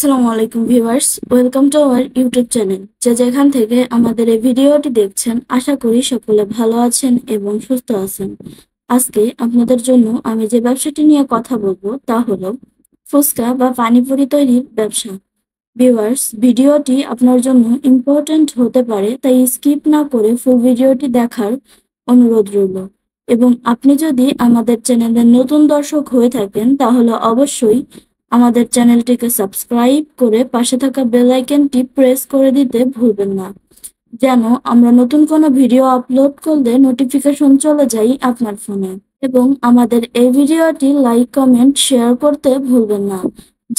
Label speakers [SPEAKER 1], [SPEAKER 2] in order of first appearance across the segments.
[SPEAKER 1] আসসালামু আলাইকুম viewers, welcome to our YouTube channel. যে যেখান থেকে আমাদের এই ভিডিওটি দেখছেন, আশা করি সকলে ভালো আছেন এবং সুস্থ আছেন। আজকে আপনাদের জন্য আমি যে ব্যবসাটি নিয়ে কথা বলবো তা হলো ফুচকা বা পানিপুরি তৈরির ব্যবসা। ভিউয়ার্স, ভিডিওটি আপনার জন্য ইম্পর্ট্যান্ট হতে পারে, তাই স্কিপ না করে ফুল ভিডিওটি দেখার অনুরোধ রইল। এবং আপনি যদি আমাদের চ্যানেলের নতুন দর্শক হয়ে থাকেন তাহলে অবশ্যই আমাদের চ্যানেলটিকে সাবস্ক্রাইব করে পাশে থাকা বেল আইকনটি প্রেস করে দিতে ভুলবেন না, যেন আমরা নতুন কোনো ভিডিও আপলোড করলে নোটিফিকেশন চলে যায় আপনার ফোনে। এবং আমাদের এই ভিডিওটি লাইক, কমেন্ট, শেয়ার করতে ভুলবেন না,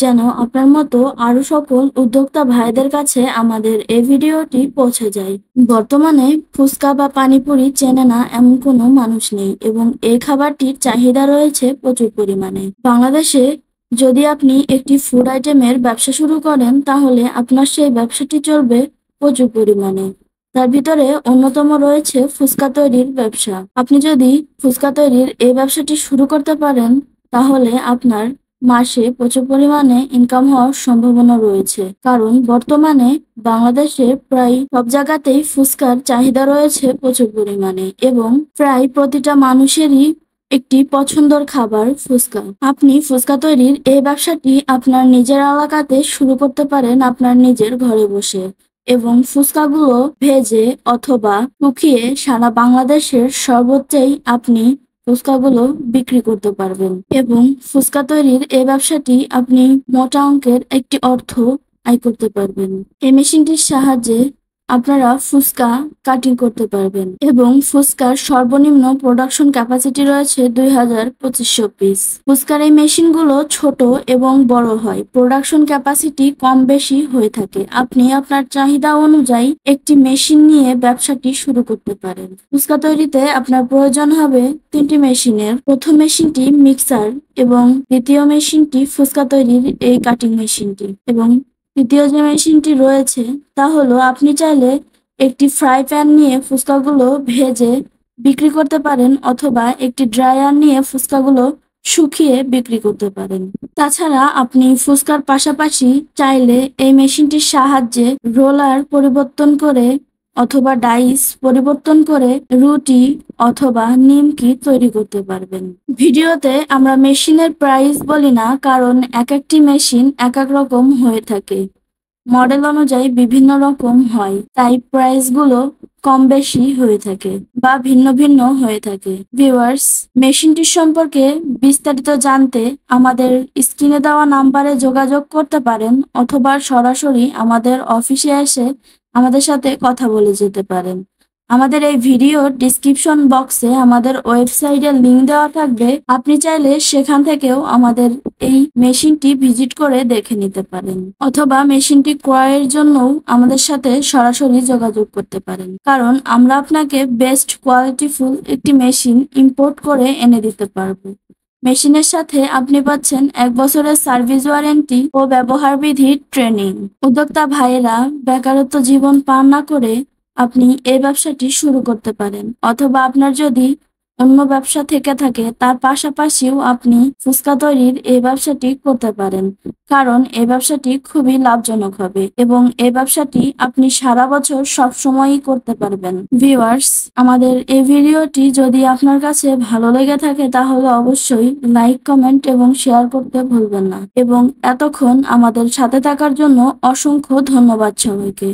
[SPEAKER 1] যেন আপনার মতো আরো সকল উদ্যোক্তা ভাইদের কাছে আমাদের এই ভিডিওটি পৌঁছে যায়। বর্তমানে ফুচকা বা পানিপুরি চেনে না এমন কোনো মানুষ নেই এবং এই খাবারটির চাহিদা রয়েছে প্রচুর পরিমাণে। বাংলাদেশে যদি আপনি একটি ফুড আইটেমের ব্যবসা শুরু করেন তাহলে আপনার সেই ব্যবসাটি চলবে প্রচুর পরিমাণে। তার ভিতরে অন্যতম রয়েছে ফুচকা তৈরির ব্যবসা। আপনি যদি ফুচকা তৈরির এই ব্যবসাটি শুরু করতে পারেন তাহলে আপনার মাসে প্রচুর পরিমাণে ইনকাম হওয়ার সম্ভাবনা রয়েছে, কারণ বর্তমানে বাংলাদেশে প্রায় সব জায়গাতেই ফুচকার চাহিদা রয়েছে প্রচুর পরিমাণে এবং প্রায় প্রতিটা মানুষেরই একটি পছন্দের খাবার ফুচকা। আপনি ফুচকা তৈরির এই ব্যবসাটি আপনার নিজের এলাকাতে শুরু করতে পারেন আপনার নিজের ঘরে বসে এবং ফুচকাগুলো ভেজে অথবা শুকিয়ে সারা বাংলাদেশের সর্বত্রই আপনি ফুচকাগুলো বিক্রি করতে পারবেন এবং ফুচকা তৈরির এই ব্যবসাটি আপনি মোটা অঙ্কের একটি অর্থ আয় করতে পারবেন। এই মেশিনটির সাহায্যে আপনারা ফুচকা কাটিং করতে পারবেন এবং ফুচকার সর্বনিম্ন প্রোডাকশন ক্যাপাসিটি রয়েছে 2500 পিস। ফুচকার এই মেশিনগুলো ছোট এবং বড় হয়, প্রোডাকশন ক্যাপাসিটি কম বেশি হয়ে থাকে। আপনি আপনার চাহিদা অনুযায়ী একটি মেশিন নিয়ে ব্যবসাটি শুরু করতে পারেন। ফুচকা তৈরিতে আপনার প্রয়োজন হবে 3টি মেশিনের। প্রথম মেশিনটি মিক্সার এবং দ্বিতীয় মেশিনটি ফুচকা তৈরির এই কাটিং মেশিনটি এবং তৃতীয় যে মেশিনটি রয়েছে তা হলো আপনি চাইলে একটি ফ্রাই প্যান নিয়ে ফুচকাগুলো ভেজে বিক্রি করতে পারেন অথবা একটি ড্রায়ার নিয়ে ফুচকাগুলো শুকিয়ে বিক্রি করতে পারেন। তাছাড়া আপনি ফুচকার পাশাপাশি চাইলে এই মেশিনটির সাহায্যে রোলার পরিবর্তন করে অথবা ডাইস পরিবর্তন করে রুটি অথবা নিমকি তৈরি করতে পারবেন। ভিডিওতে আমরা মেশিনের প্রাইস বলি না, কারণ এক একটি মেশিন এক এক রকম হয়ে থাকে, মডেল অনুযায়ী বিভিন্ন রকম হয়, তাই প্রাইসগুলো কম বেশি হয়ে থাকে বা ভিন্ন ভিন্ন হয়ে থাকে। ভিউয়ার্স, মেশিনটির সম্পর্কে বিস্তারিত জানতে আমাদের স্ক্রিনে দেওয়া নাম্বারে যোগাযোগ করতে পারেন অথবা সরাসরি আমাদের অফিসে এসে আমাদের সাথে কথা বলে যেতে পারেন। আমাদের এই ভিডিওর ডিসক্রিপশন বক্সে আমাদের ওয়েবসাইটের লিংক দেওয়া থাকবে, আপনি চাইলে সেখান থেকেও আমাদের এই মেশিনটি ভিজিট করে দেখে নিতে পারেন অথবা মেশিনটি ক্রয়ের জন্যও আমাদের সাথে সরাসরি যোগাযোগ করতে পারেন, কারণ আমরা আপনাকে বেস্ট কোয়ালিটিফুল একটি মেশিন ইম্পোর্ট করে এনে দিতে পারবো। মেশিনের সাথে আপনি পাচ্ছেন 1 বছরের সার্ভিস ওয়ারেন্টি ও ব্যবহার বিধির ট্রেনিং। উদ্যোক্তা ভাইয়েরা বেকারত্ব জীবন পার না করে আপনি এই ব্যবসাটি শুরু করতে পারেন অথবা আপনার যদি অন্য ব্যবসা থেকে থাকে তার পাশাপাশিও আপনি ফুচকা তৈরির এই ব্যবসাটি করতে পারেন, কারণ এই ব্যবসাটি খুবই লাভজনক হবে এবং এই ব্যবসাটি আপনি সারা বছর সব সময়ই করতে পারবেন। ভিউয়ার্স, আমাদের এই ভিডিওটি যদি আপনার কাছে ভালো লেগে থাকে তাহলে অবশ্যই লাইক, কমেন্ট এবং শেয়ার করতে ভুলবেন না এবং এতক্ষণ আমাদের সাথে থাকার জন্য অসংখ্য ধন্যবাদ সবাইকে।